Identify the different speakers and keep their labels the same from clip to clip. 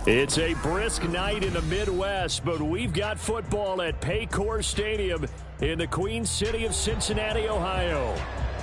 Speaker 1: It's a brisk night in the Midwest, but we've got football at Paycor Stadium in the Queen City of Cincinnati, Ohio.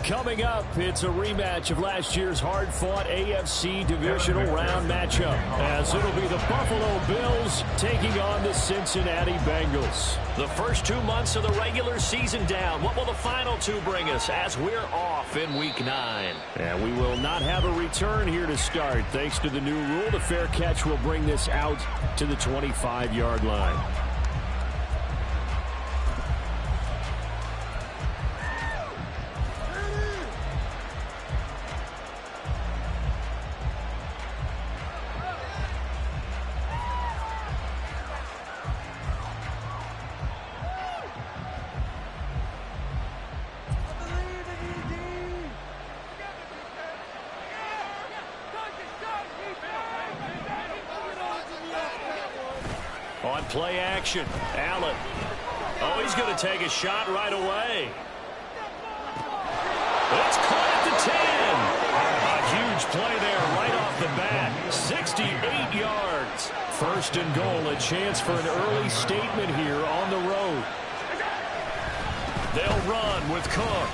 Speaker 1: Coming up, it's a rematch of last year's hard-fought AFC divisional round matchup, as it'll be the Buffalo Bills taking on the Cincinnati Bengals. The first 2 months of the regular season down. What will the final two bring us as we're off in Week 9? And we will not have a return here to start. Thanks to the new rule, the fair catch will bring this out to the 25-yard line. On play action, Allen. Oh, he's going to take a shot right away. It's caught at the 10. A huge play there right off the bat. 68 yards. First and goal, a chance for an early statement here on the road. They'll run with Cook.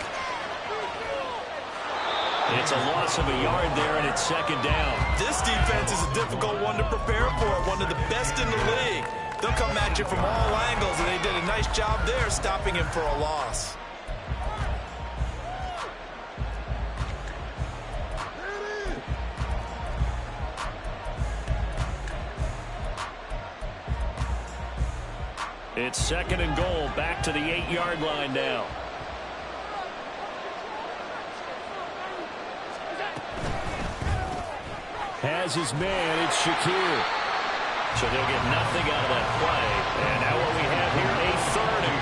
Speaker 1: It's a loss of a yard there, and it's second down.
Speaker 2: This defense is a difficult one to prepare for, one of the best in the league. They'll come at you from all angles, and they did a nice job there stopping him for a loss.
Speaker 1: It's second and goal, back to the 8-yard line now. Has his man, it's Shakir. So they'll get nothing out of that play. And now what we have here, a third and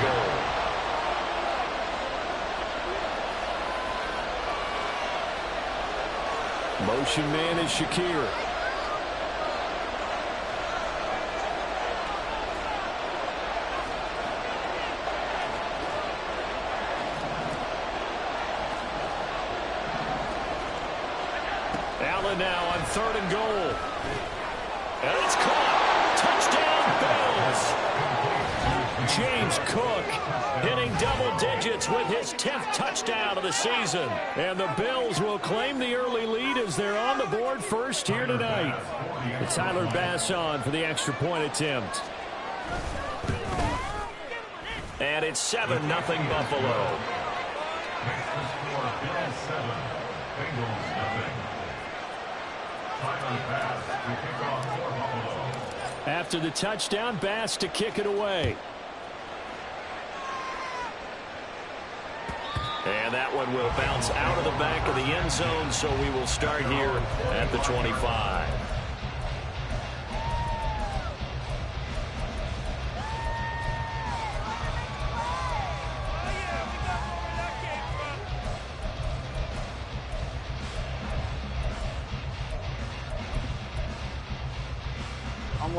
Speaker 1: goal. Motion man is Shakir. Allen now on third and goal. And it's caught. Touchdown, Bills. James Cook hitting double digits with his 10th touchdown of the season. And the Bills will claim the early lead as they're on the board first here tonight. It's Tyler Bass on for the extra point attempt. And it's 7-0 Buffalo. After the touchdown, Bass to kick it away. And that one will bounce out of the back of the end zone, so we will start here at the 25.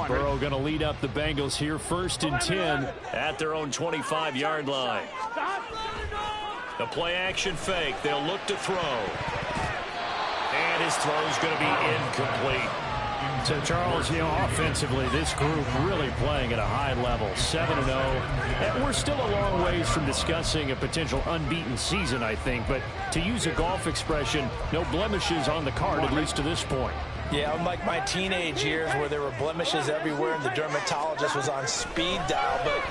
Speaker 1: Burrow going to lead up the Bengals here first and 10 at their own 25-yard line. The play action fake. They'll look to throw. And his throw is going to be incomplete. So, Charles, offensively, this group really playing at a high level, 7-0. And we're still a long ways from discussing a potential unbeaten season, I think. But to use a golf expression, no blemishes on the card, at least to this point.
Speaker 2: Yeah, unlike my teenage years where there were blemishes everywhere and the dermatologist was on speed dial. But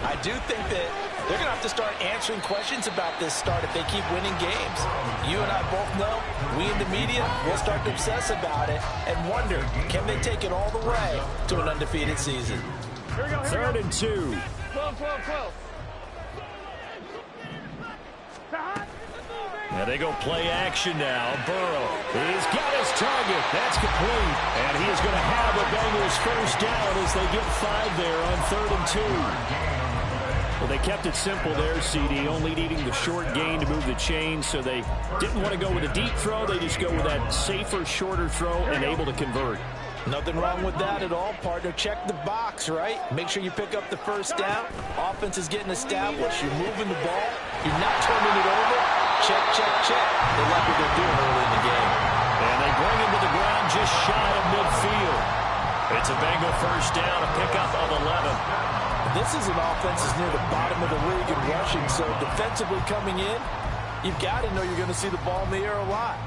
Speaker 2: I do think that they're going to have to start answering questions about this start if they keep winning games. You and I both know, we in the media will start to obsess about it and wonder, can they take it all the way to an undefeated season?
Speaker 1: Third and 2.
Speaker 3: 12.
Speaker 1: Now they go play action now. Burrow, he's got his target. That's complete. And he is going to have a Bengals first down as they get 5 there on third and 2. Well, they kept it simple there, CD, only needing the short gain to move the chains, so they didn't want to go with a deep throw. They just go with that safer, shorter throw and able to convert.
Speaker 2: Nothing wrong with that at all, partner. Check the box, right? Make sure you pick up the first down. Offense is getting established. You're moving the ball. You're not turning it over. Check. They like what they're doing early in the game.
Speaker 1: And they bring him to the ground just shy of midfield. It's a Bengal first down, a pickup of 11.
Speaker 2: This is an offense that's near the bottom of the league in rushing, so defensively coming in, you've got to know you're going to see the ball in the air a lot.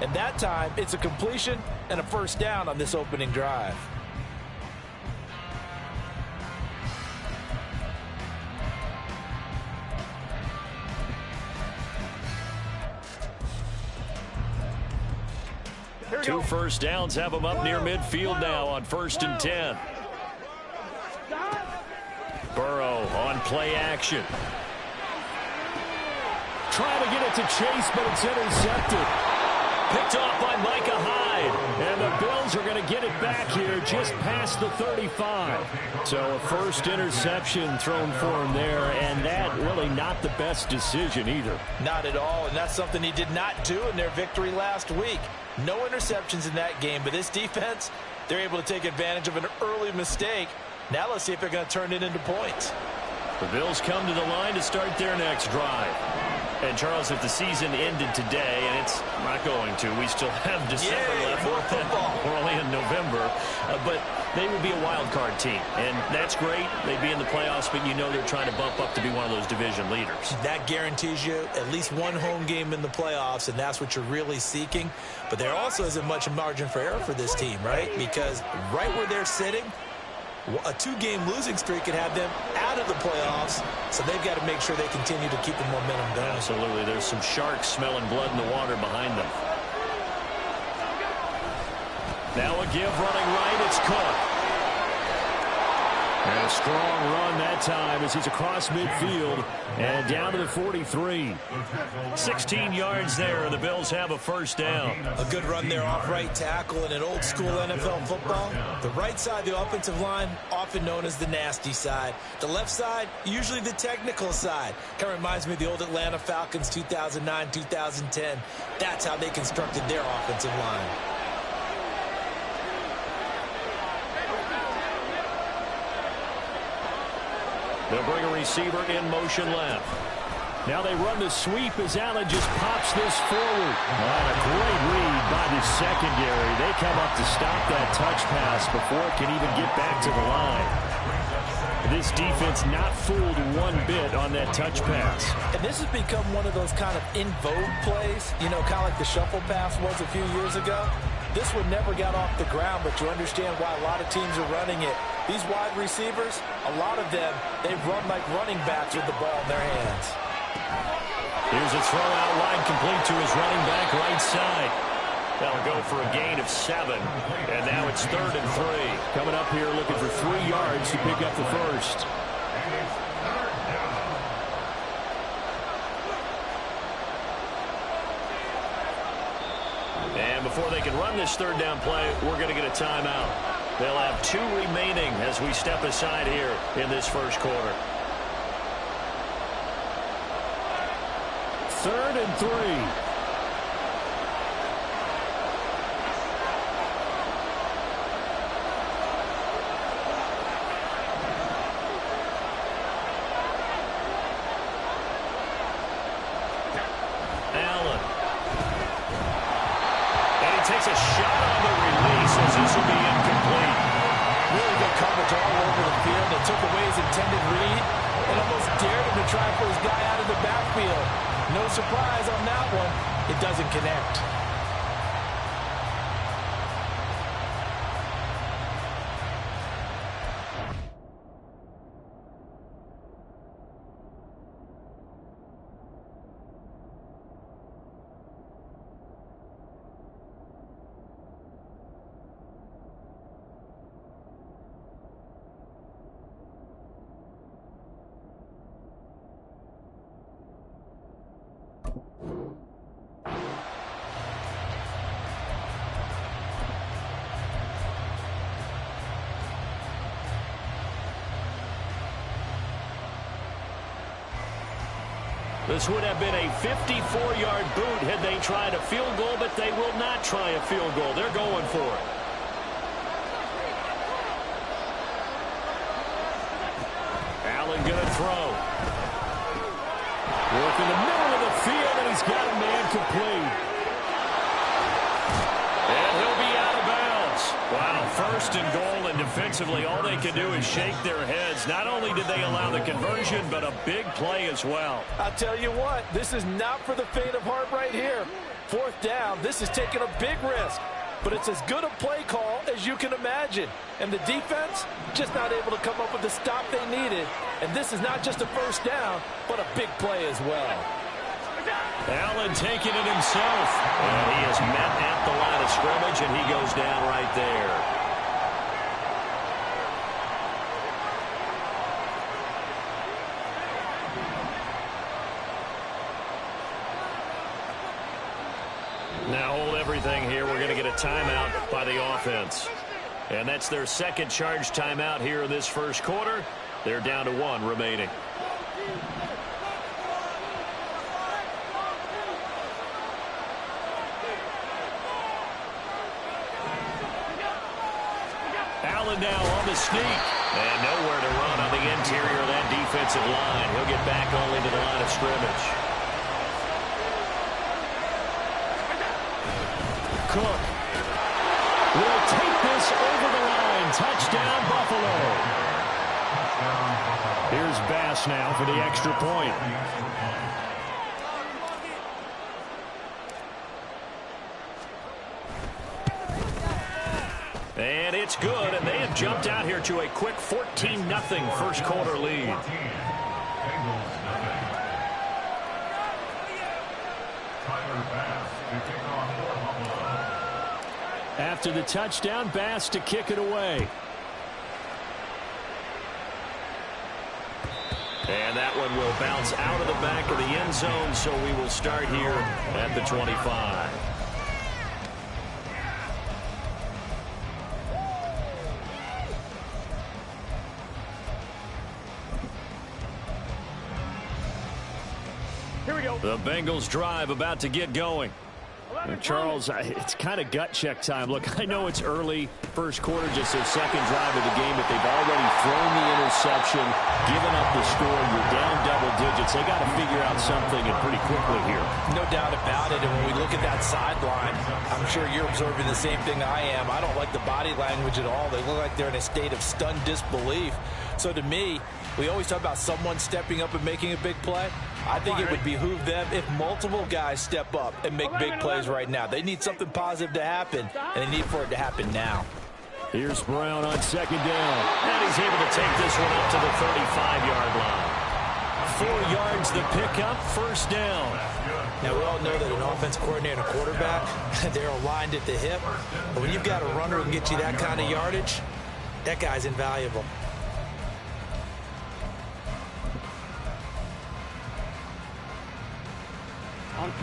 Speaker 2: And that time, it's a completion and a first down on this opening drive.
Speaker 1: Two first downs have them up near midfield now on 1st and 10. Burrow on play action. Trying to get it to Chase, but it's intercepted. Picked off by Micah Hyde. And the Bills are going to get it back here just past the 35. So a first interception thrown for him there, and that really not the best decision either.
Speaker 2: Not at all, and that's something he did not do in their victory last week. No interceptions in that game, but this defense, they're able to take advantage of an early mistake. Now let's see if they're going to turn it into points.
Speaker 1: The Bills come to the line to start their next drive. And, Charles, if the season ended today, and it's not going to, we still have December left. We're only in November. But they would be a wild card team. And that's great. They'd be in the playoffs, but you know they're trying to bump up to be one of those division leaders.
Speaker 2: That guarantees you at least one home game in the playoffs, and that's what you're really seeking. But there also isn't much margin for error for this team, right? Because right where they're sitting, a two-game losing streak could have them out of the playoffs, so they've got to make sure they continue to keep the momentum going.
Speaker 1: Absolutely. There's some sharks smelling blood in the water behind them. Now a give running right. It's Cook. And a strong run that time as he's across midfield and down to the 43. 16 yards there, and the Bills have a first down.
Speaker 2: A good run there off right tackle in an old-school NFL football. The right side of the offensive line, often known as the nasty side. The left side, usually the technical side. Kind of reminds me of the old Atlanta Falcons 2009-2010. That's how they constructed their offensive line.
Speaker 1: They'll bring a receiver in motion left. Now they run the sweep as Allen just pops this forward. And a great read by the secondary. They come up to stop that touch pass before it can even get back to the line. This defense not fooled one bit on that touch pass.
Speaker 2: And this has become one of those kind of in vogue plays, you know, kind of like the shuffle pass was a few years ago. This one never got off the ground, but you understand why a lot of teams are running it. These wide receivers, a lot of them, they run like running backs with the ball in their hands.
Speaker 1: Here's a throw out wide complete to his running back right side. That'll go for a gain of 7. And now it's 3rd and 3. Coming up here looking for 3 yards to pick up the first. And before they can run this 3rd down play, we're going to get a timeout. They'll have 2 remaining as we step aside here in this first quarter. 3rd and 3. Takes a shot on the release as this will be incomplete.
Speaker 2: Really good coverage all over the field. They took away his intended read and almost dared him to try for his guy out of the backfield. No surprise on that one. It doesn't connect.
Speaker 1: This would have been a 54-yard boot had they tried a field goal, but they will not try a field goal. They're going for it. Allen going to throw. Work in the middle of the field, and he's got a man complete. And he'll be out of bounds. Wow, first and goal, and defensively, all they can do is shake their heads. Not only did they allow the conversion, but a big play as well.
Speaker 2: I'll tell you what, this is not for the faint of heart right here. Fourth down, this is taking a big risk. But it's as good a play call as you can imagine. And the defense, just not able to come up with the stop they needed. And this is not just a first down, but a big play as well.
Speaker 1: Allen taking it himself. And he is met at the line of scrimmage, and he goes down right there. Now hold everything here. We're going to get a timeout by the offense. And that's their second charge timeout here in this first quarter. They're down to 1 remaining. Allen now on the sneak. And nowhere to run on the interior of that defensive line. He'll get back only to the line of scrimmage. Cook will take this over the line. Touchdown, Buffalo. Here's Bass now for the extra point. And it's good, and they have jumped out here to a quick 14-0 first quarter lead. After the touchdown, Bass to kick it away. And that one will bounce out of the back of the end zone, so we will start here at the 25. Here we go. The Bengals drive about to get going. Charles, it's kind of gut check time. Look, I know it's early, first quarter, just their second drive of the game, but they've already thrown the interception, given up the score. You're down double digits. They got to figure out something, and pretty quickly here.
Speaker 2: No doubt about it. And when we look at that sideline, I'm sure you're observing the same thing I am. I don't like the body language at all. They look like they're in a state of stunned disbelief. So to me, we always talk about someone stepping up and making a big play. I think it would behoove them if multiple guys step up and make big plays right now. They need something positive to happen, and they need for it to happen now.
Speaker 1: Here's Brown on second down. And he's able to take this one up to the 35-yard line. 4 yards the pickup, first down.
Speaker 2: Now, we all know that an offense coordinator and a quarterback, they're aligned at the hip. But when you've got a runner who can get you that kind of yardage, that guy's invaluable.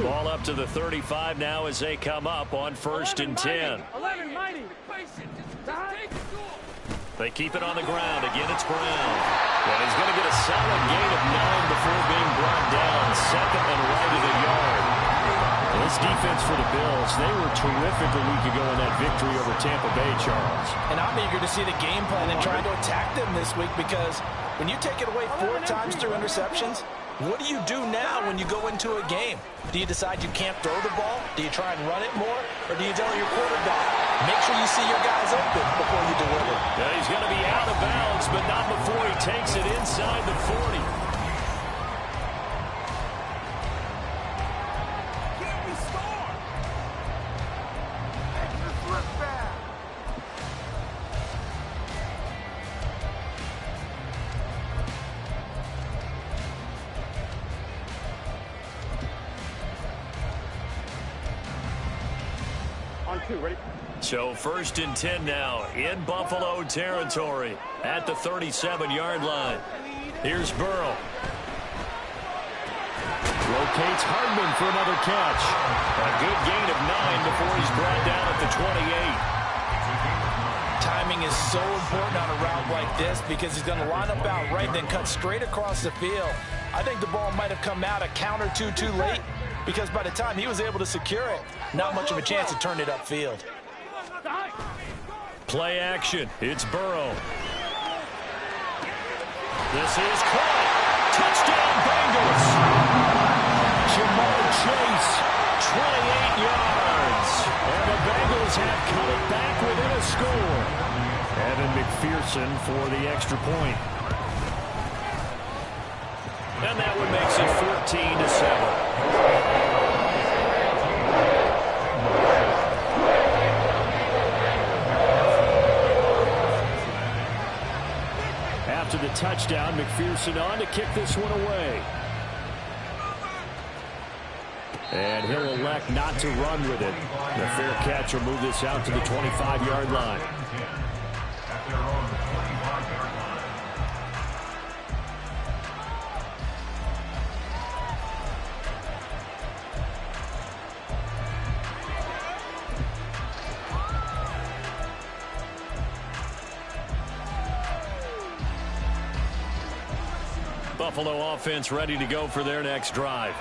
Speaker 1: Ball up to the 35 now as they come up on first and 10. They keep it on the ground. Again, it's Brown. And he's going to get a solid gain of 9 before being brought down. Second and right of the yard. And this defense for the Bills, they were terrific a week ago in that victory over Tampa Bay, Charles.
Speaker 2: And I'm eager to see the game plan and trying to attack them this week, because when you take it away 4 times through interceptions, what do you do now when you go into a game? Do you decide you can't throw the ball? Do you try and run it more? Or do you tell your quarterback, make sure you see your guys open before you deliver?
Speaker 1: Yeah, he's going to be out of bounds, but not before he takes it inside the 40. So first and 10 now in Buffalo territory at the 37-yard line. Here's Burrow. Rotates Hardman for another catch. A good gain of 9 before he's brought down at the 28.
Speaker 2: Timing is so important on a route like this, because he's going to line up out right, then cut straight across the field. I think the ball might have come out a count or two too late, because by the time he was able to secure it, not much of a chance to turn it upfield.
Speaker 1: Play action. It's Burrow. This is caught. Touchdown Bengals. Jamar Chase, 28 yards. And the Bengals have cut it back within a score. Evan McPherson for the extra point. And that one makes it 14-7. After the touchdown, McPherson on to kick this one away. And he'll elect not to run with it. The fair catch will move this out to the 25-yard line. Buffalo offense ready to go for their next drive.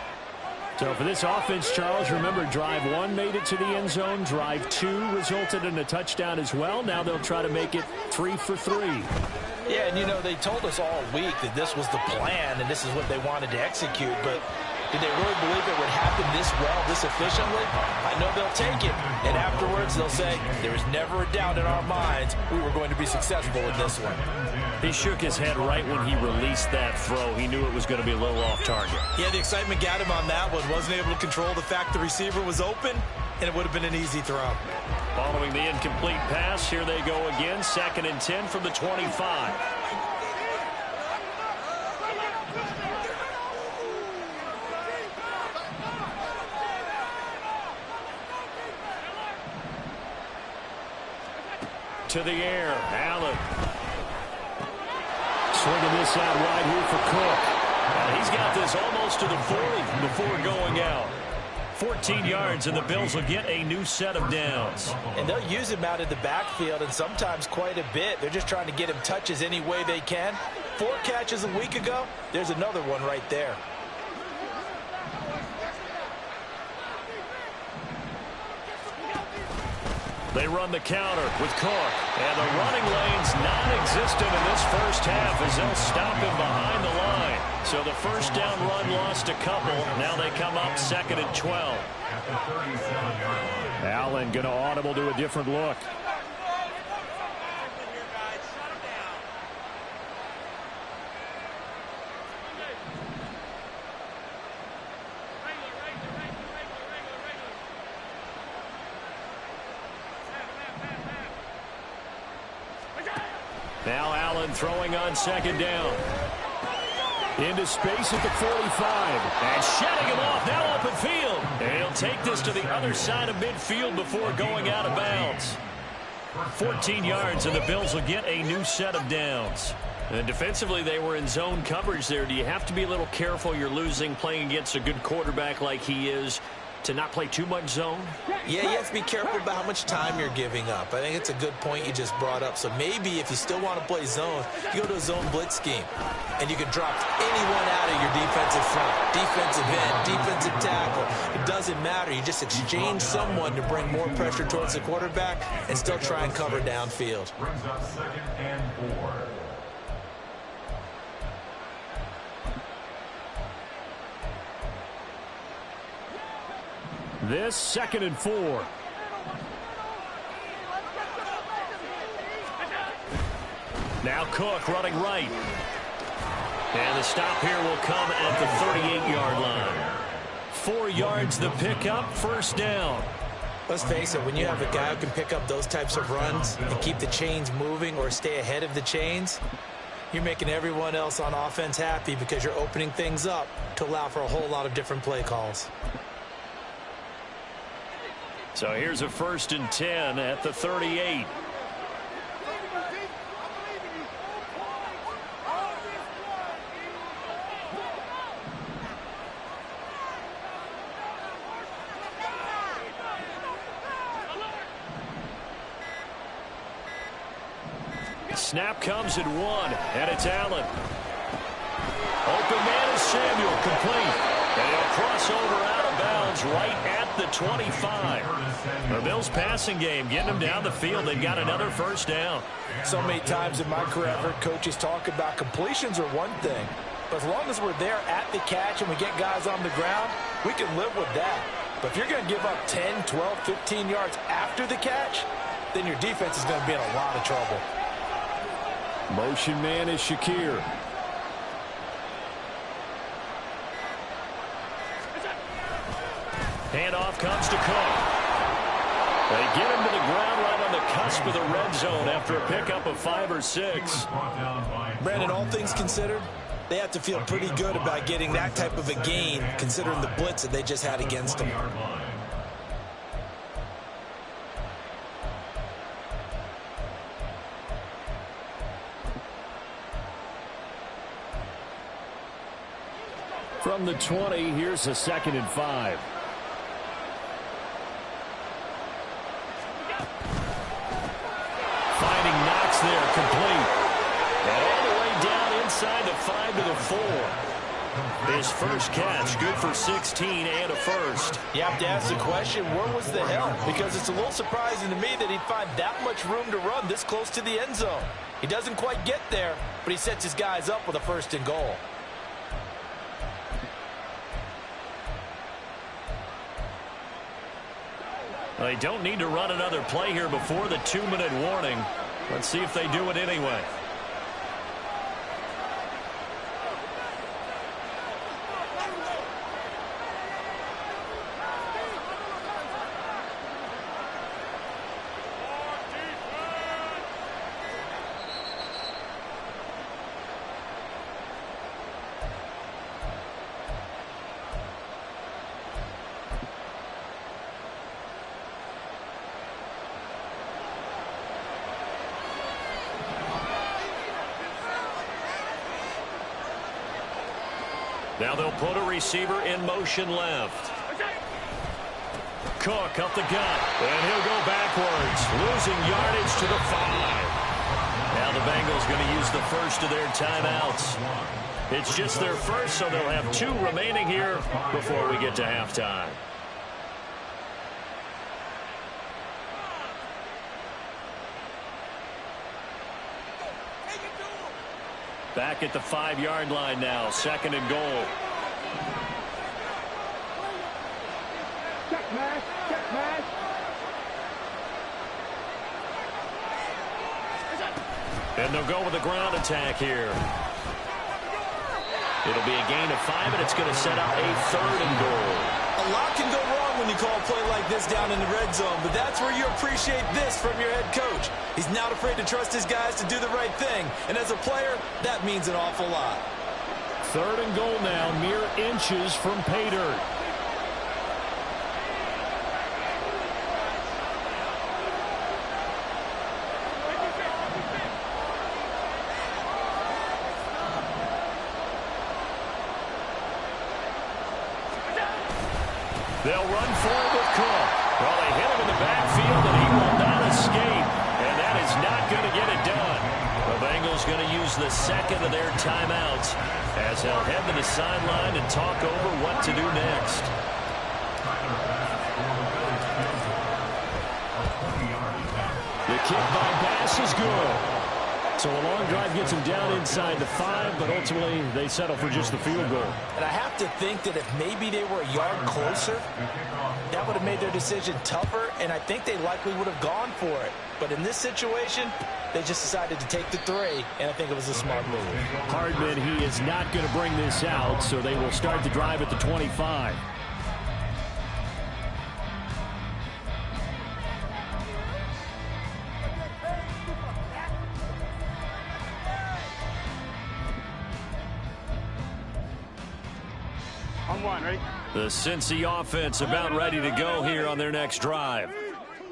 Speaker 1: So for this offense, Charles, remember drive 1 made it to the end zone. Drive 2 resulted in a touchdown as well. Now they'll try to make it 3 for 3.
Speaker 2: Yeah, and you know, they told us all week that this was the plan and this is what they wanted to execute, but did they really believe it would happen this well, this efficiently? I know they'll take it, and afterwards they'll say, there was never a doubt in our minds we were going to be successful in this one.
Speaker 1: He shook his head right when he released that throw. He knew it was going to be a little off target.
Speaker 3: Yeah, the excitement got him on that one. Wasn't able to control the fact the receiver was open, and it would have been an easy throw.
Speaker 1: Following the incomplete pass, here they go again. 2nd and 10 from the 25. To the air, Allen. Swinging this out wide here for Cook. And he's got this almost to the 40 before going out. 14 yards, and the Bills will get a new set of downs.
Speaker 2: And they'll use him out of the backfield, and sometimes quite a bit. They're just trying to get him touches any way they can. 4 catches a week ago. There's another one right there.
Speaker 1: They run the counter with Cook. And the running lane's non-existent in this first half as they'll stop him behind the line. So the first down run lost a couple. Now they come up 2nd and 12. Allen going to audible to a different look. Now Allen throwing on 2nd down. Into space at the 45. And shutting him off now open field. And he'll take this to the other side of midfield before going out of bounds. 14 yards, and the Bills will get a new set of downs. And defensively, they were in zone coverage there. Do you have to be a little careful? You're losing playing against a good quarterback like he is, to not play too much zone?
Speaker 2: Yeah, you have to be careful about how much time you're giving up. I think it's a good point you just brought up. So maybe if you still want to play zone, you go to a zone blitz scheme, and you can drop anyone out of your defensive front, defensive end, defensive tackle. It doesn't matter. You just exchange someone to bring more pressure towards the quarterback and still try and cover downfield.
Speaker 4: Brings up 2nd and 4.
Speaker 1: This 2nd and 4. Now Cook running right. And the stop here will come at the 38-yard line. 4 yards the pickup, first down.
Speaker 2: Let's face it, when you have a guy who can pick up those types of runs and keep the chains moving or stay ahead of the chains, you're making everyone else on offense happy because you're opening things up to allow for a whole lot of different play calls.
Speaker 1: So here's a 1st and 10 at the 38. Snap comes at 1, and it's Allen. Open man is Samuel, complete. And he'll cross over out of bounds right at the 25. The Bills passing game getting them down the field. They've got another first down.
Speaker 2: So many times in my career, I've heard coaches talk about completions are one thing. But as long as we're there at the catch and we get guys on the ground, we can live with that. But if you're going to give up 10, 12, 15 yards after the catch, then your defense is going to be in a lot of trouble.
Speaker 1: Motion man is Shakir. Handoff comes to Cook. They get him to the ground right on the cusp of the red zone after a pickup of 5 or 6.
Speaker 2: Brandon, all things considered, they have to feel pretty good about getting that type of a gain, considering the blitz that they just had against them.
Speaker 1: From the 20, here's a 2nd and 5. Finding Knox there, complete. And all the way down inside the 5 to the 4. His first catch, good for 16 and a first.
Speaker 2: You have to ask the question, where was the help? Because it's a little surprising to me that he'd find that much room to run this close to the end zone. He doesn't quite get there, but he sets his guys up with a 1st and goal.
Speaker 1: They don't need to run another play here before the 2-minute warning. Let's see if they do it anyway. Now they'll put a receiver in motion left. Cook up the gut, and he'll go backwards, losing yardage to the 5. Now the Bengals going to use the first of their timeouts. It's just their first, so they'll have 2 remaining here before we get to halftime. Back at the 5-yard line now, 2nd and goal.
Speaker 5: Check match, check match.
Speaker 1: And they'll go with a ground attack here. It'll be a gain of 5, and it's going to set up a 3rd and goal.
Speaker 3: A lot can go wrong when you call a play like this down in the red zone, but that's where you appreciate this from your head coach. He's not afraid to trust his guys to do the right thing, and as a player, that means an awful lot.
Speaker 1: 3rd and goal now, mere inches from pay dirt. They'll run for it with Cook. Well, they hit him in the backfield, and he will not escape. And that is not going to get it done. The Bengals going to use the 2nd of their timeouts as they'll head to the sideline and talk over what to do next. The kick by Bass is good. So a long drive gets them down inside the 5, but ultimately they settle for just the field goal.
Speaker 2: And I have to think that if maybe they were a yard closer, that would have made their decision tougher, and I think they likely would have gone for it. But in this situation, they just decided to take the 3, and I think it was a smart move.
Speaker 1: Hardman, he is not going to bring this out, so they will start the drive at the 25. The Cincy offense about ready to go here on their next drive.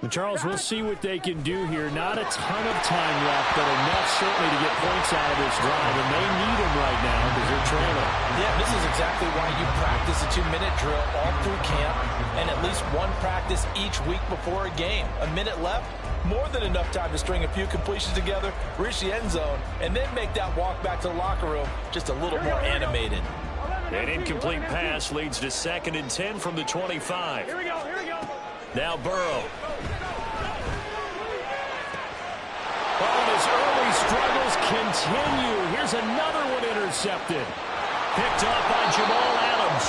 Speaker 1: And Charles, we'll see what they can do here. Not a ton of time left, but enough certainly to get points out of this drive, and they need them right now because they're trailing.
Speaker 2: Yeah, this is exactly why you practice a 2-minute drill all through camp and at least one practice each week before a game. A minute left, more than enough time to string a few completions together, reach the end zone, and then make that walk back to the locker room just a little more animated.
Speaker 1: An incomplete pass leads to 2nd and 10 from the 25.
Speaker 5: Here we go, here we go.
Speaker 1: Now Burrow. Oh, and his early struggles continue. Here's another one intercepted. Picked up by Jamal Adams.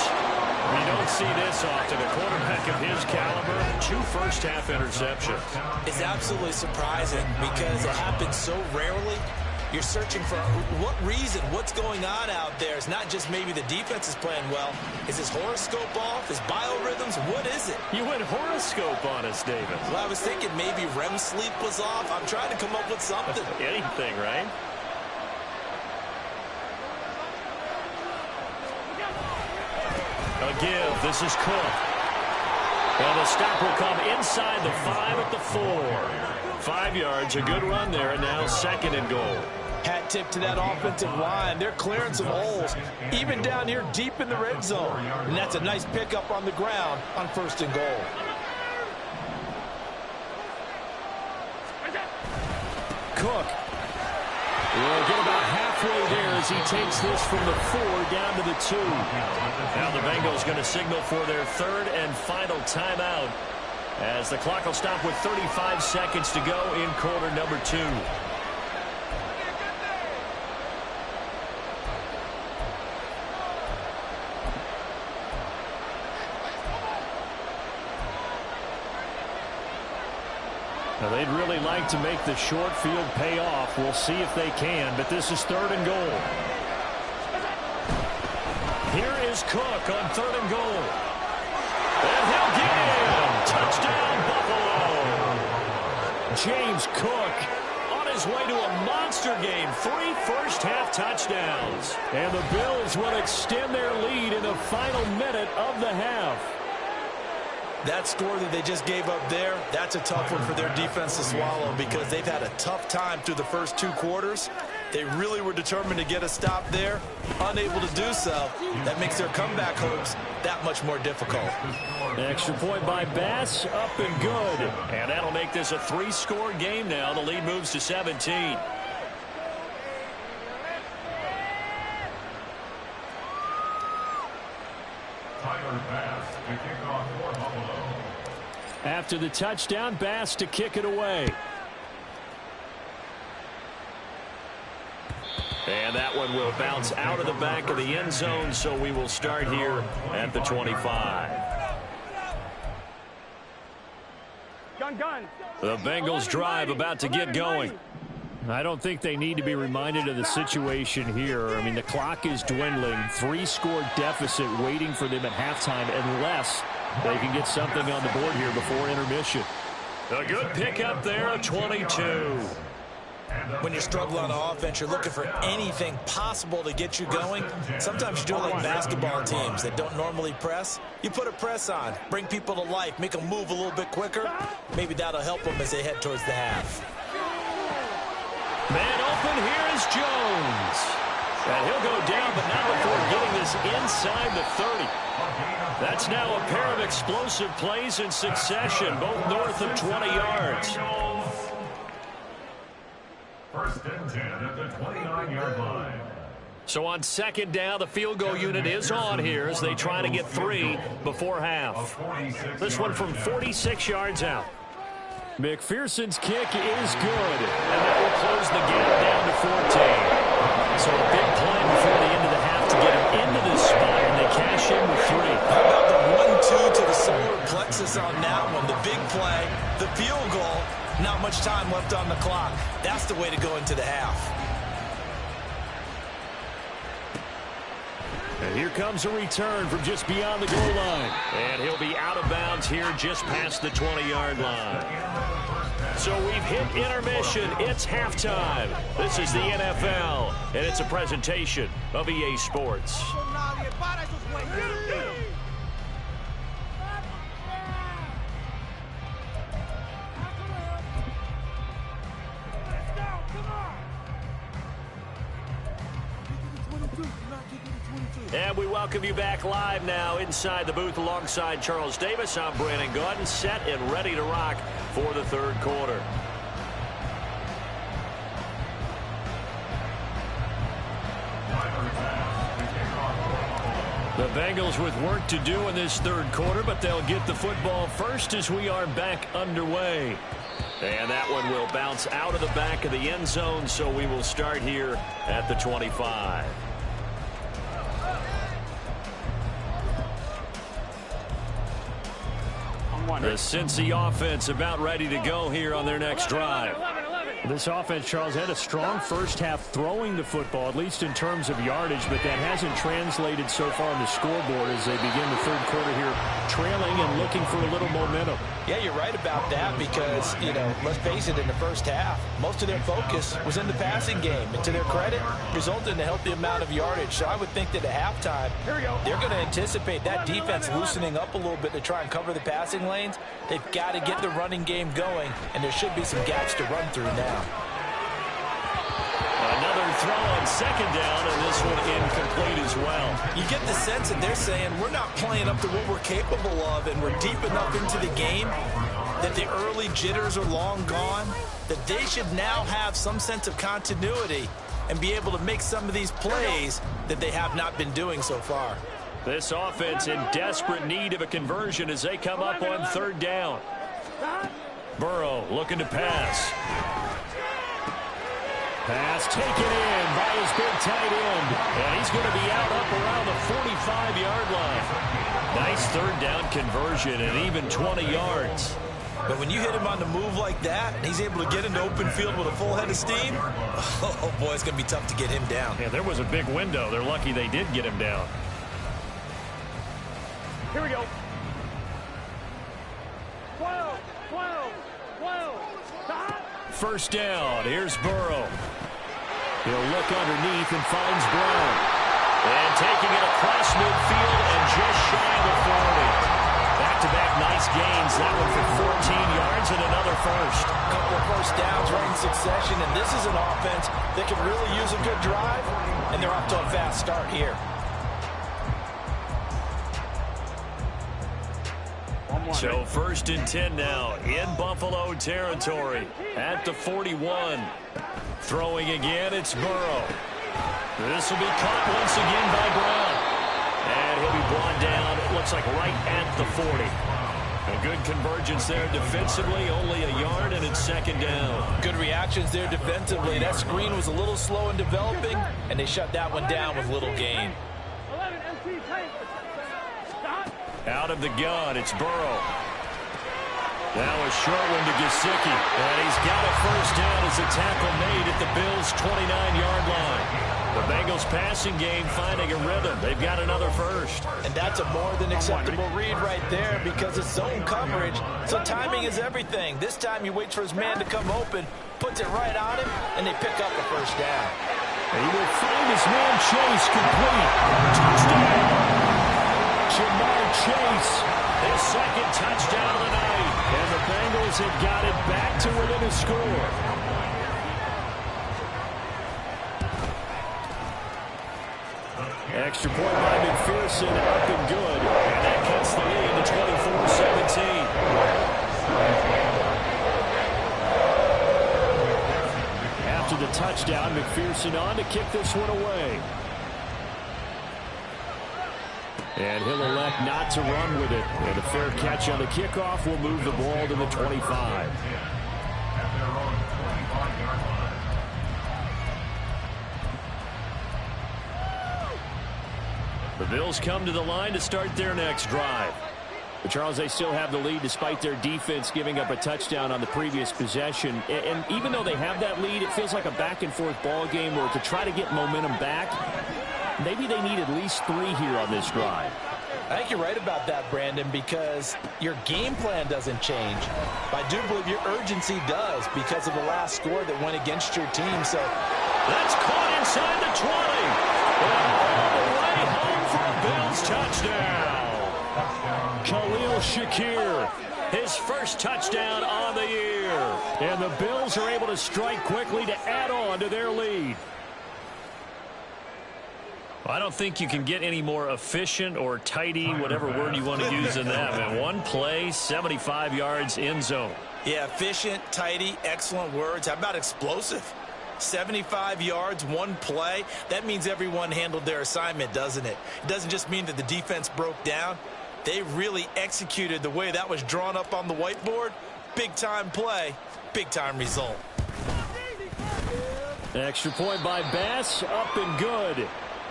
Speaker 1: You don't see this often. A quarterback of his caliber, 2 first-half interceptions.
Speaker 2: It's absolutely surprising because it happens so rarely. You're searching for what reason, what's going on out there. It's not just maybe the defense is playing well. Is his horoscope off? His biorhythms? What is it?
Speaker 1: You went horoscope on us, David.
Speaker 2: Well, I was thinking maybe REM sleep was off. I'm trying to come up with something.
Speaker 1: Anything, right? A give. This is Cook. And the stop will come inside the 5 at the 4. 5 yards, a good run there, and now 2nd and goal.
Speaker 2: Hat tip to that offensive line. They're clearing some holes, even down here deep in the red zone. And that's a nice pickup on the ground on 1st and goal.
Speaker 1: Cook will get about halfway there as he takes this from the 4 down to the 2. Now the Bengals going to signal for their 3rd and final timeout as the clock will stop with 35 seconds to go in quarter number 2. Now they'd really like to make the short field pay off. We'll see if they can, but this is 3rd and goal. Here is Cook on 3rd and goal. And he'll get him. Touchdown, Buffalo. James Cook on his way to a monster game. 3 first-half touchdowns. And the Bills will extend their lead in the final minute of the half.
Speaker 2: That score that they just gave up there, that's a tough one for their defense to swallow because they've had a tough time through the first 2 quarters. They really were determined to get a stop there, unable to do so. That makes their comeback hopes that much more difficult.
Speaker 1: Extra point by Bass, up and good. And that'll make this a 3-score game now. The lead moves to 17.
Speaker 4: Tyler Bass to kick off for Buffalo.
Speaker 1: After the touchdown, Bass to kick it away. And that one will bounce out of the back of the end zone, so we will start here at the 25. The Bengals drive about to get going. I don't think they need to be reminded of the situation here. I mean, the clock is dwindling. 3-score deficit waiting for them at halftime unless they can get something on the board here before intermission. A good pickup there, a 22.
Speaker 2: When you're struggling on offense, you're looking for anything possible to get you going. Sometimes you do it like basketball teams that don't normally press. You put a press on, bring people to life, make them move a little bit quicker. Maybe that'll help them as they head towards the half.
Speaker 1: Man open, here is Jones. And he'll go down, but not before getting this inside the 30. That's now a pair of explosive plays in succession, both north of 20 yards.
Speaker 4: 1st and 10 at the 29-yard line.
Speaker 1: So on 2nd down, the field goal unit is on here as they try to get 3 before half. This one from 46 yards out. McPherson's kick is good, and that will close the gap down to 14. So a big play before the end of the half to get him into this spot, and they cash in with 3.
Speaker 2: How about the 1-2 to the solar plexus on that one? The big play, the field goal, not much time left on the clock. That's the way to go into the half.
Speaker 1: And here comes a return from just beyond the goal line. And he'll be out of bounds here just past the 20-yard line. So we've hit intermission. It's halftime. This is the NFL, and it's a presentation of EA Sports. And we welcome you back live now inside the booth alongside Charles Davis. I'm Brandon Gaudin, set and ready to rock for the 3rd quarter. The Bengals with work to do in this 3rd quarter, but they'll get the football first as we are back underway. And that one will bounce out of the back of the end zone, so we will start here at the 25. The Cincy offense about ready to go here on their next drive. This offense, Charles, had a strong first half throwing the football, at least in terms of yardage, but that hasn't translated so far on the scoreboard as they begin the third quarter here trailing and looking for a little momentum.
Speaker 2: Yeah, you're right about that because, let's face it, in the first half, most of their focus was in the passing game. And to their credit, resulted in a healthy amount of yardage. So I would think that at halftime, they're going to anticipate that defense loosening up a little bit to try and cover the passing lanes. They've got to get the running game going, and there should be some gaps to run through now.
Speaker 1: Another throw on second down, and this one incomplete as well.
Speaker 3: You get the sense that they're saying we're not playing up to what we're capable of, and we're deep enough into the game that the early jitters are long gone, that they should now have some sense of continuity and be able to make some of these plays that they have not been doing so far.
Speaker 1: This offense in desperate need of a conversion as they come up on third down. Burrow looking to pass. Pass taken in by his big tight end. And he's going to be out up around the 45-yard line. Nice third down conversion and even 20 yards.
Speaker 3: But when you hit him on the move like that, and he's able to get into open field with a full head of steam, oh boy, it's going to be tough to get him down.
Speaker 1: Yeah, there was a big window. They're lucky they did get him down.
Speaker 5: Here we go. 12.
Speaker 1: First down. Here's Burrow. He'll look underneath and finds Brown. And taking it across midfield and just shy of the 40. Back-to-back nice gains. That one for 14 yards and another first.
Speaker 2: A couple of first downs right in succession, and this is an offense that can really use a good drive, and they're off to a fast start here.
Speaker 1: So first and 10 now in Buffalo territory at the 41. Throwing again, it's Burrow. This will be caught once again by Brown. And he'll be brought down, it looks like right at the 40. A good convergence there defensively, only a yard, and it's second down.
Speaker 2: Good reactions there defensively. That screen was a little slow in developing, and they shut that one down with little gain.
Speaker 1: Out of the gun, it's Burrow. Now a short one to Gesicki. And he's got a first down as a tackle made at the Bills' 29-yard line. The Bengals passing game finding a rhythm. They've got another first.
Speaker 2: And that's a more than acceptable read right there because it's zone coverage. So timing is everything. This time he waits for his man to come open, puts it right on him, and they pick up a first down.
Speaker 1: And he will find his man Chase complete. Touchdown! Jamar Chase, his second touchdown of the night. And the Bengals have got it back to within a score. Extra point by McPherson, up and good. And that cuts the lead to 24-17. After the touchdown, McPherson on to kick this one away. And he'll elect not to run with it. And a fair catch on the kickoff will move the ball to the 25. The Bills come to the line to start their next drive. But Charles, they still have the lead despite their defense giving up a touchdown on the previous possession. And even though they have that lead, it feels like a back-and-forth ball game where to try to get momentum back, maybe they need at least 3 here on this drive.
Speaker 2: I think you're right about that, Brandon, because your game plan doesn't change. But I do believe your urgency does because of the last score that went against your team. So
Speaker 1: that's caught inside the 20. And all the way home for a Bills touchdown. Khalil Shakir, his first touchdown on the year. And the Bills are able to strike quickly to add on to their lead. I don't think you can get any more efficient or tidy, whatever word you want to use in that. Man, one play, 75 yards in zone.
Speaker 3: Yeah, efficient, tidy, excellent words. How about explosive? 75 yards, one play. That means everyone handled their assignment, doesn't it? It doesn't just mean that the defense broke down. They really executed the way that was drawn up on the whiteboard. Big-time play, big-time result.
Speaker 1: Extra point by Bass, up and good.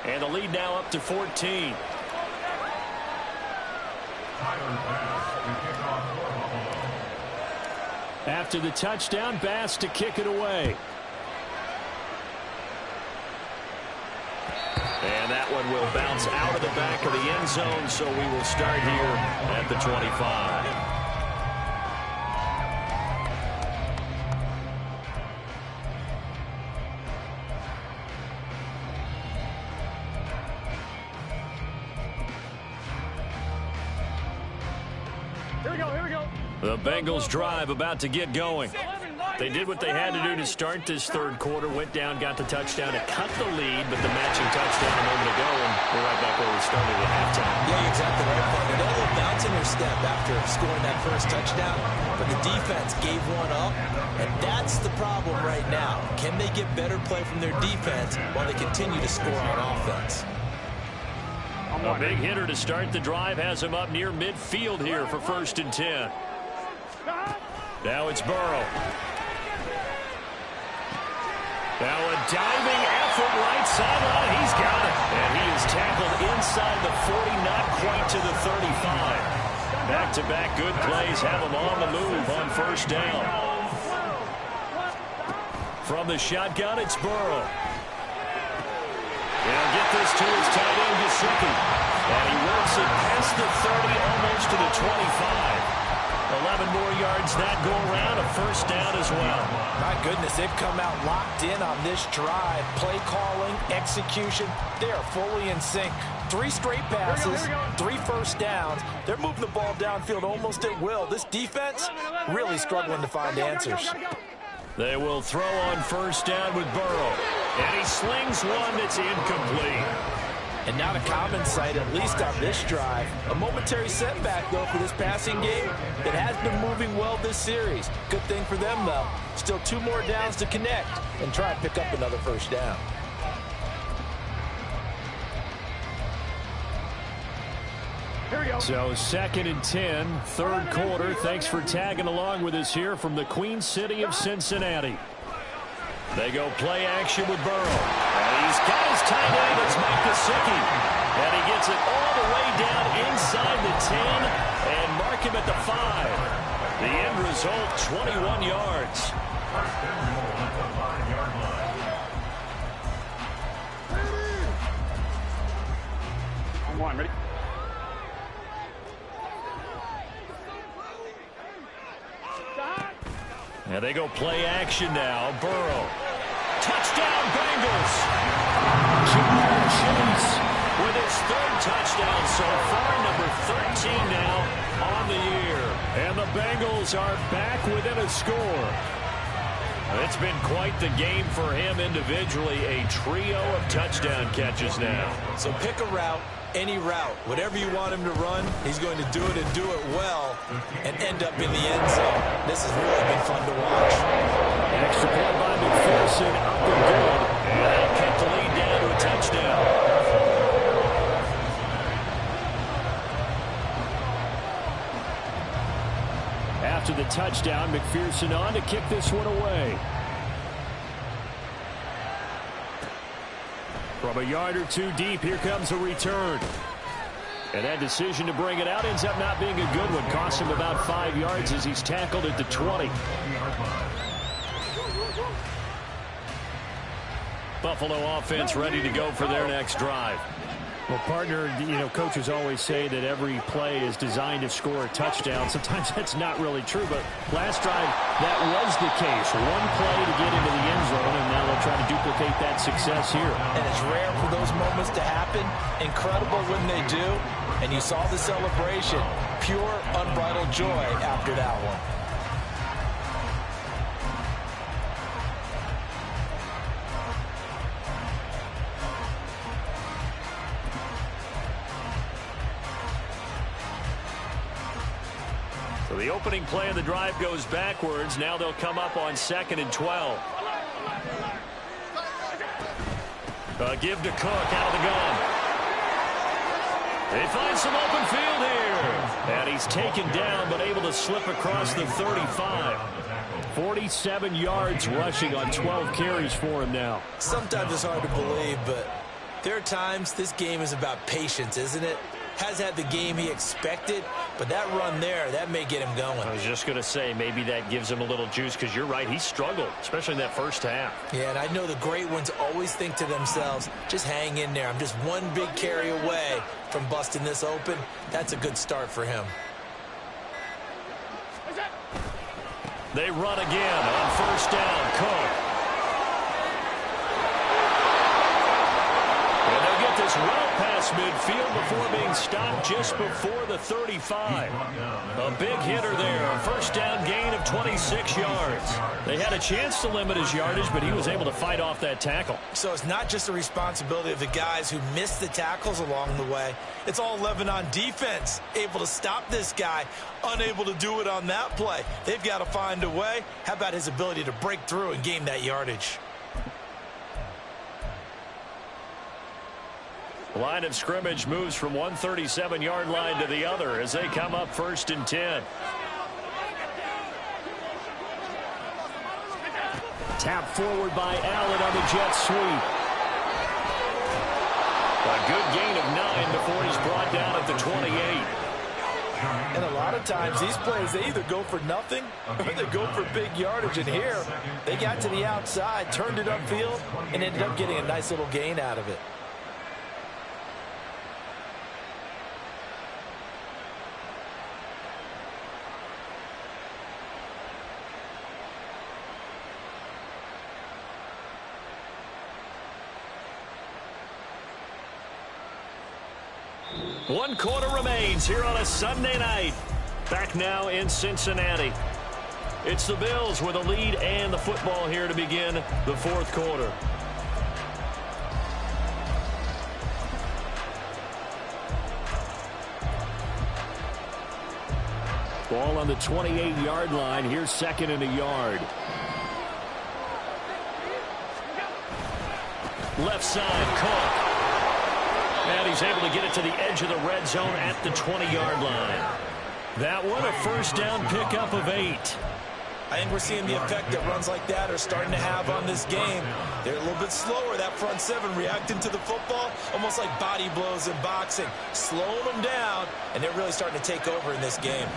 Speaker 1: And the lead now up to 14. After the touchdown, Bass to kick it away. And that one will bounce out of the back of the end zone, so we will start here at the 25.
Speaker 5: Here we go, here we go.
Speaker 1: The Bengals drive about to get going. They did what they had to do to start this third quarter, went down, got the touchdown to cut the lead, but the matching touchdown a moment ago, and we're right back where we started at halftime.
Speaker 2: Yeah, you're exactly right, partner. They had a little bounce in their step after scoring that first touchdown, but the defense gave one up, and that's the problem right now. Can they get better play from their defense while they continue to score on offense?
Speaker 1: A big hitter to start the drive has him up near midfield here for 1st and 10. Now it's Burrow. Now a diving effort right sideline. He's got it. And he is tackled inside the 40, not quite to the 35. Back-to-back good plays have him on the move on 1st down. From the shotgun, it's Burrow. He'll get this to his tight end, Gesicki. And he works it past the 30, almost to the 25. 11 more yards that go around, a 1st down as well.
Speaker 2: My goodness, they've come out locked in on this drive. Play calling, execution, they are fully in sync. 3 straight passes, 3 first downs. They're moving the ball downfield almost at will. This defense really struggling to find answers.
Speaker 1: They will throw on 1st down with Burrow. And he slings one that's incomplete.
Speaker 2: And not a common sight, at least on this drive. A momentary setback, though, for this passing game that has been moving well this series. Good thing for them, though. Still 2 more downs to connect and try and pick up another 1st down.
Speaker 5: Here we go.
Speaker 1: So 2nd and 10, 3rd quarter. Thanks for tagging along with us here from the Queen City of Cincinnati. They go play action with Burrow. And he's got his tight end. It's Mike Gesicki. And he gets it all the way down inside the 10 and mark him at the 5. The end result, 21 yards.
Speaker 5: On 1, ready?
Speaker 1: And they go play action now. Burrow. Touchdown, Bengals. Ja'Marr Chase with his 3rd touchdown so far, number 13 now on the year. And the Bengals are back within a score. It's been quite the game for him individually. A trio of touchdown catches now.
Speaker 2: So pick a route, any route. Whatever you want him to run, he's going to do it and do it well and end up in the end zone. This has really been fun to watch.
Speaker 1: Extra point by McPherson, up and good. And they'll kick the lead down to a touchdown. After the touchdown, McPherson on to kick this one away. From a yard or 2 deep, here comes a return. And that decision to bring it out ends up not being a good one. Costs him about 5 yards as he's tackled at the 20. Buffalo offense ready to go for their next drive. Well, partner, coaches always say that every play is designed to score a touchdown. Sometimes that's not really true, but last drive, that was the case. One play to get into the end zone, and now they'll try to duplicate that success here.
Speaker 2: And it's rare for those moments to happen. Incredible when they do. And you saw the celebration. Pure, unbridled joy after that one.
Speaker 1: So the opening play of the drive goes backwards. Now they'll come up on 2nd and 12. Give to Cook out of the gun. They find some open field here. And he's taken down, but able to slip across the 35. 47 yards rushing on 12 carries for him now.
Speaker 2: Sometimes it's hard to believe, but there are times this game is about patience, isn't it?
Speaker 3: has had the game he expected, but that run there, that may get him going.
Speaker 1: I was just going to say, maybe that gives him a little juice, because you're right, he struggled, especially in that first half.
Speaker 3: Yeah, and I know the great ones always think to themselves, just hang in there. I'm just one big carry away from busting this open. That's a good start for him.
Speaker 1: They run again on first down. Cook. And they'll get this well past midfield before being stopped just before the 35. A big hitter there. A first down gain of 26 yards. They had a chance to limit his yardage, but he was able to fight off that tackle.
Speaker 3: So it's not just the responsibility of the guys who missed the tackles along the way. It's all 11 on defense, able to stop this guy, unable to do it on that play. They've got to find a way. How about his ability to break through and gain that yardage?
Speaker 1: Line of scrimmage moves from one 37-yard line to the other as they come up first and 10. Tap forward by Allen on the jet sweep. A good gain of 9 before he's brought down at the 28.
Speaker 3: And a lot of times these plays, they either go for nothing or they go for big yardage. And here, they got to the outside, turned it upfield, and ended up getting a nice little gain out of it.
Speaker 1: One quarter remains here on a Sunday night. Back now in Cincinnati. It's the Bills with a lead and the football here to begin the fourth quarter. Ball on the 28-yard line. Here's second and a yard. Left side, Cook. And he's able to get it to the edge of the red zone at the 20-yard line. That one, a first down pickup of 8.
Speaker 3: I think we're seeing the effect that runs like that are starting to have on this game. They're a little bit slower, that front seven, reacting to the football, almost like body blows in boxing, slowing them down, and they're really starting to take over in this game.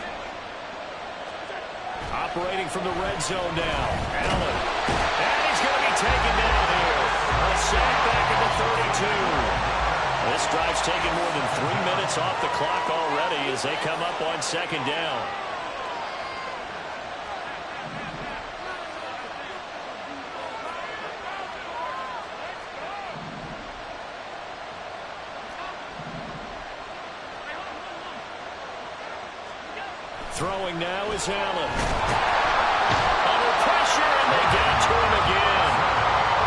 Speaker 1: Operating from the red zone now, Allen. And he's going to be taken down here. A sack back at the 32. This drive's taken more than 3 minutes off the clock already as they come up on second down. Throwing now is Allen. Under pressure, and they get to him again.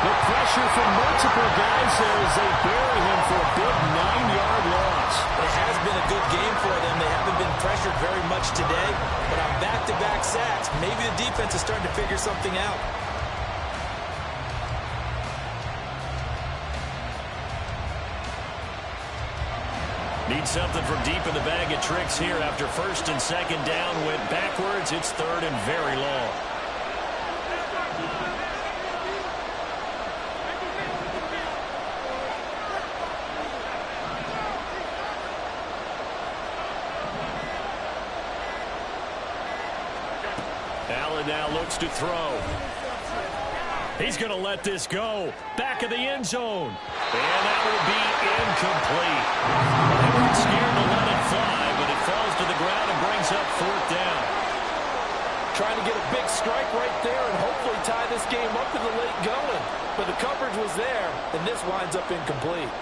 Speaker 1: The pressure from multiple guys there as they bury him for a big 9-yard loss.
Speaker 3: It has been a good game for them. They haven't been pressured very much today, but on back-to-back sacks, maybe the defense is starting to figure something out.
Speaker 1: Need something from deep in the bag of tricks here after first and second down went backwards. It's third and very long. Allen now looks to throw. He's going to let this go. Back of the end zone. And that will be incomplete. They weren't scared to let it fly, but it falls to the ground and brings up fourth down.
Speaker 3: Trying to get a big strike right there and hopefully tie this game up in the late going. But the coverage was there, and this winds up incomplete.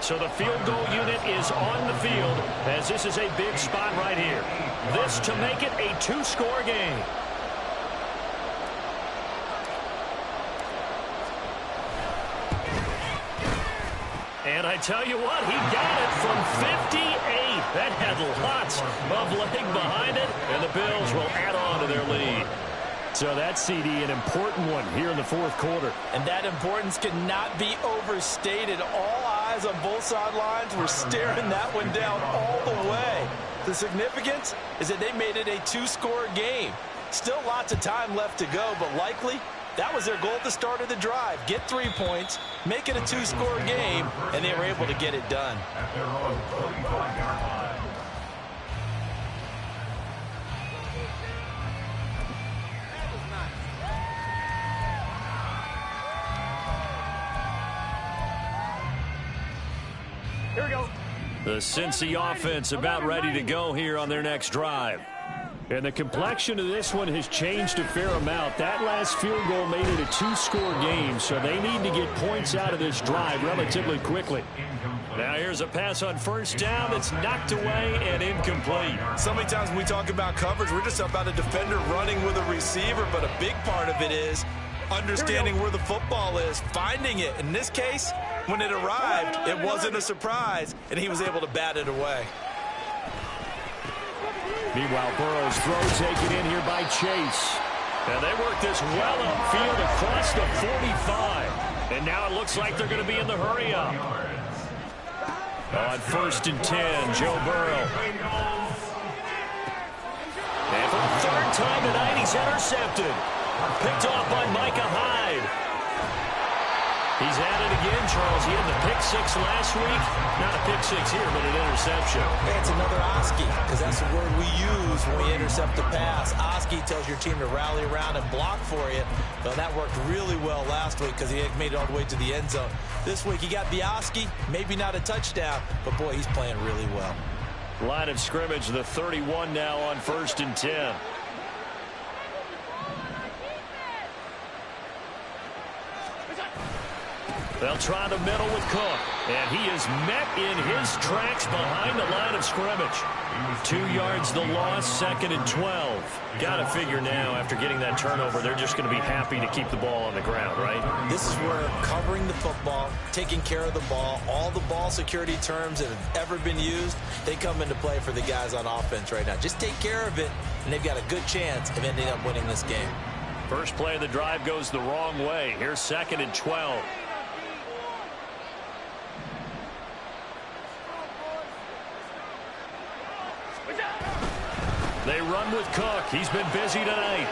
Speaker 1: So the field goal unit is on the field as this is a big spot right here. This to make it a 2-score game. And I tell you what, he got it from 58. That had lots of leg behind it, and the Bills will add on to their lead. So that CD, an important one here in the fourth quarter.
Speaker 3: And that importance cannot be overstated. All eyes on both sidelines were staring that one down all the way. The significance is that they made it a 2-score game. Still lots of time left to go, but likely
Speaker 2: That was their goal at the start of the drive. Get 3 points, make it a 2-score game, and they were able to get it done.
Speaker 4: At their own 45-yard line.
Speaker 5: Here we go.
Speaker 1: The Cincy offense about ready to go here on their next drive. And the complexion of this one has changed a fair amount. That last field goal made it a 2-score game, so they need to get points out of this drive relatively quickly. Now here's a pass on first down that's knocked away and incomplete.
Speaker 3: So many times when we talk about coverage, we're just about a defender running with a receiver, but a big part of it is understanding where the football is, finding it. In this case, when it arrived, it wasn't a surprise, and he was able to bat it away.
Speaker 1: Meanwhile, Burrow's throw taken in here by Chase. And they work this well upfield across the 45. And now it looks like they're going to be in the hurry up. On 1st and 10, Joe Burrow. And for the 3rd time tonight, he's intercepted. Picked off by Micah Hyde. He's at it again, Charles. He had the pick-6 last week. Not a pick-6 here, but an interception.
Speaker 2: Hey, it's another Oski, because that's the word we use when we intercept a pass. Oski tells your team to rally around and block for you. Well, that worked really well last week because he made it all the way to the end zone. This week, he got the Oski, maybe not a touchdown, but, boy, he's playing really well.
Speaker 1: Line of scrimmage, the 31 now on 1st and 10. They'll try the middle with Cook. And he is met in his tracks behind the line of scrimmage. 2 yards the loss, 2nd and 12. Got to figure now, after getting that turnover, they're just going to be happy to keep the ball on the ground, right?
Speaker 2: This is where covering the football, taking care of the ball, all the ball security terms that have ever been used, they come into play for the guys on offense right now. Just take care of it, and they've got a good chance of ending up winning this game.
Speaker 1: First play of the drive goes the wrong way. Here's 2nd and 12. They run with Cook. He's been busy tonight.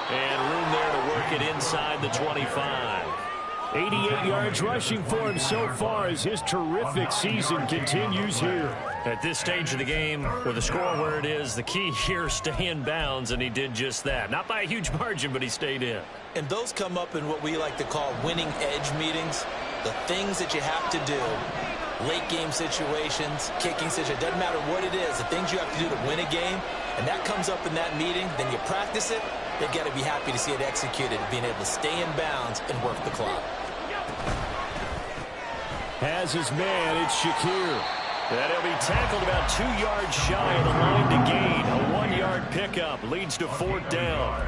Speaker 1: And room there to work it inside the 25. 88 yards rushing for him so far as his terrific season continues here. At this stage of the game, with the score where it is, the key here is stay in bounds, and he did just that. Not by a huge margin, but he stayed in.
Speaker 2: And those come up in what we like to call winning edge meetings. The things that you have to do. Late game situations, kicking situations, doesn't matter what it is, the things you have to do to win a game, and that comes up in that meeting, then you practice it, they've got to be happy to see it executed, being able to stay in bounds and work the clock.
Speaker 1: Has his man, it's Shakir. And he'll be tackled about 2 yards shy of the line to gain. A 1-yard pickup leads to 4th down.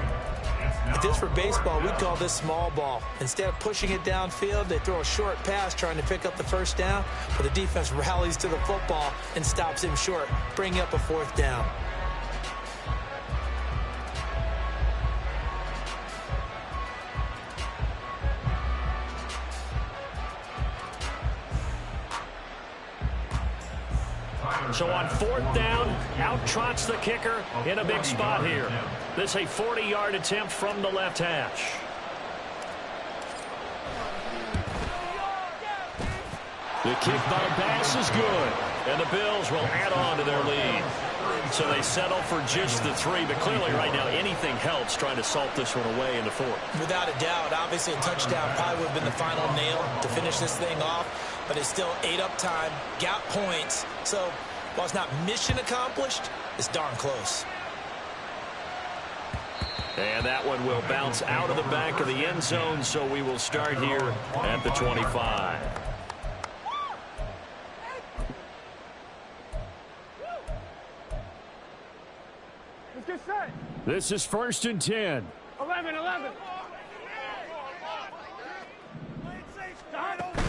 Speaker 2: If this were baseball, we'd call this small ball. Instead of pushing it downfield, they throw a short pass trying to pick up the 1st down, but the defense rallies to the football and stops him short, bringing up a 4th down.
Speaker 1: So on 4th down, out trots the kicker in a big spot here. This a 40-yard attempt from the left hash. The kick by Bass is good, and the Bills will add on to their lead. So they settle for just the 3, but clearly right now anything helps trying to salt this one away in the 4th.
Speaker 2: Without a doubt, obviously a touchdown probably would have been the final nail to finish this thing off, but it's still 8 up time, got points, so while it's not mission accomplished, it's darn close.
Speaker 1: And that one will bounce out of the back of the end zone, so we will start here at the 25.
Speaker 5: Let's get set.
Speaker 1: This is 1st and 10.
Speaker 5: 11.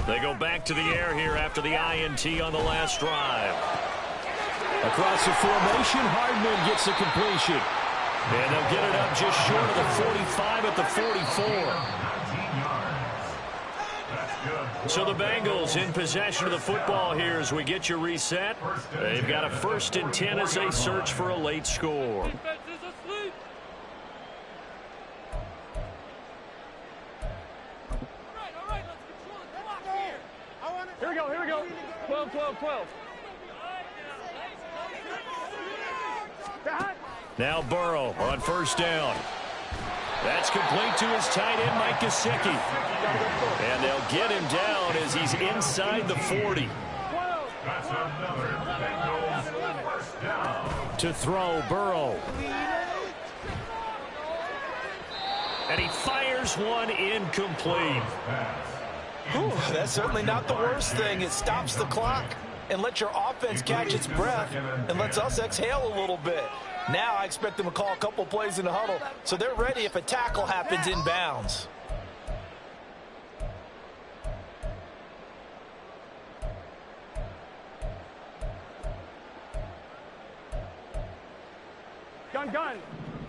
Speaker 1: They go back to the air here after the INT on the last drive. Across the formation, Hardman gets the completion. And they'll get it up just short of the 45 at the 44. So the Bengals in possession of the football here as we get you reset. They've got a 1st and 10 as they search for a late score.
Speaker 5: 12, 12, 12.
Speaker 1: Now Burrow on first down. That's complete to his tight end, Mike Gesicki. And they'll get him down as he's inside the 40.
Speaker 4: That's another Bengals first down.
Speaker 1: To throw, Burrow. And he fires one incomplete.
Speaker 2: Whew, that's certainly not the worst thing. It stops the clock and lets your offense catch its breath and lets us exhale a little bit. Now I expect them to call a couple plays in the huddle so they're ready if a tackle happens in bounds.
Speaker 5: Gun.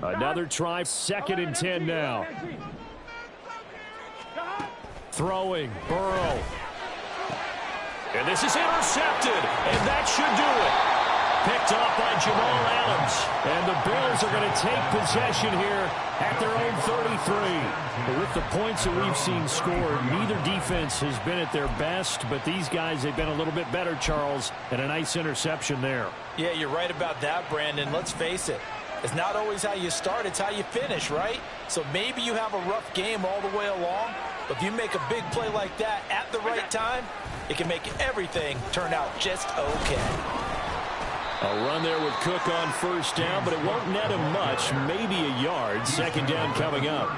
Speaker 1: Another try, 2nd and 10 now. Throwing, Burrow. And this is intercepted, and that should do it. Picked off by Jamal Adams. And the Bills are going to take possession here at their own 33. But with the points that we've seen scored, neither defense has been at their best, but these guys, they've been a little bit better, Charles, and a nice interception there.
Speaker 2: Yeah, you're right about that, Brandon. Let's face it. It's not always how you start, it's how you finish, right? So maybe you have a rough game all the way along, but if you make a big play like that at the right time, it can make everything turn out just okay.
Speaker 1: A run there with Cook on first down, but it won't net him much, maybe a yard. 2nd down coming up.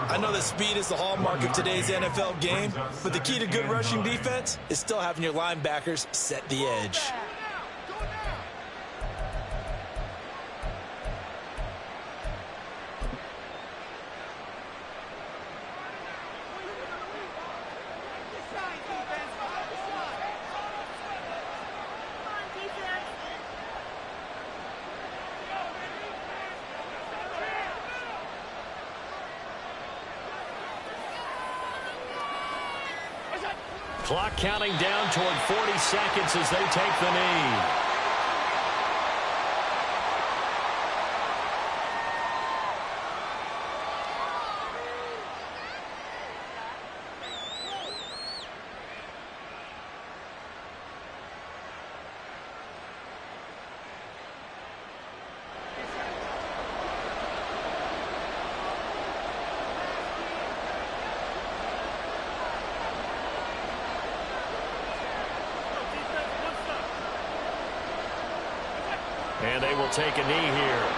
Speaker 3: I know that speed is the hallmark of today's NFL game, but the key to good rushing defense is still having your linebackers set the edge.
Speaker 1: Clock counting down toward 40 seconds as they take the knee. And they will take a knee here.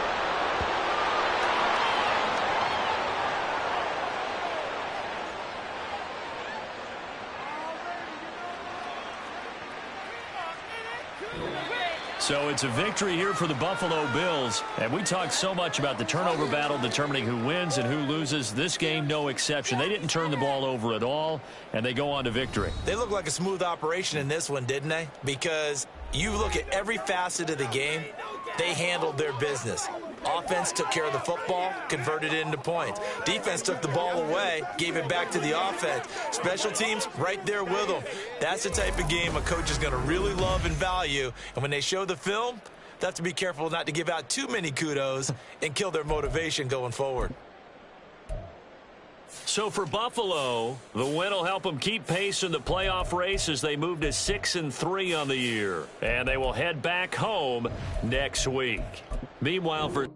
Speaker 1: So it's a victory here for the Buffalo Bills. And we talked so much about the turnover battle determining who wins and who loses. This game, no exception. They didn't turn the ball over at all, and they go on to victory.
Speaker 3: They look like a smooth operation in this one, didn't they? Because you look at every facet of the game, they handled their business. Offense took care of the football, converted it into points. Defense took the ball away, gave it back to the offense. Special teams right there with them. That's the type of game a coach is going to really love and value. And when they show the film, they have to be careful not to give out too many kudos and kill their motivation going forward.
Speaker 1: So for Buffalo, the win will help them keep pace in the playoff race as they move to 6-3 on the year. And they will head back home next week. Meanwhile, for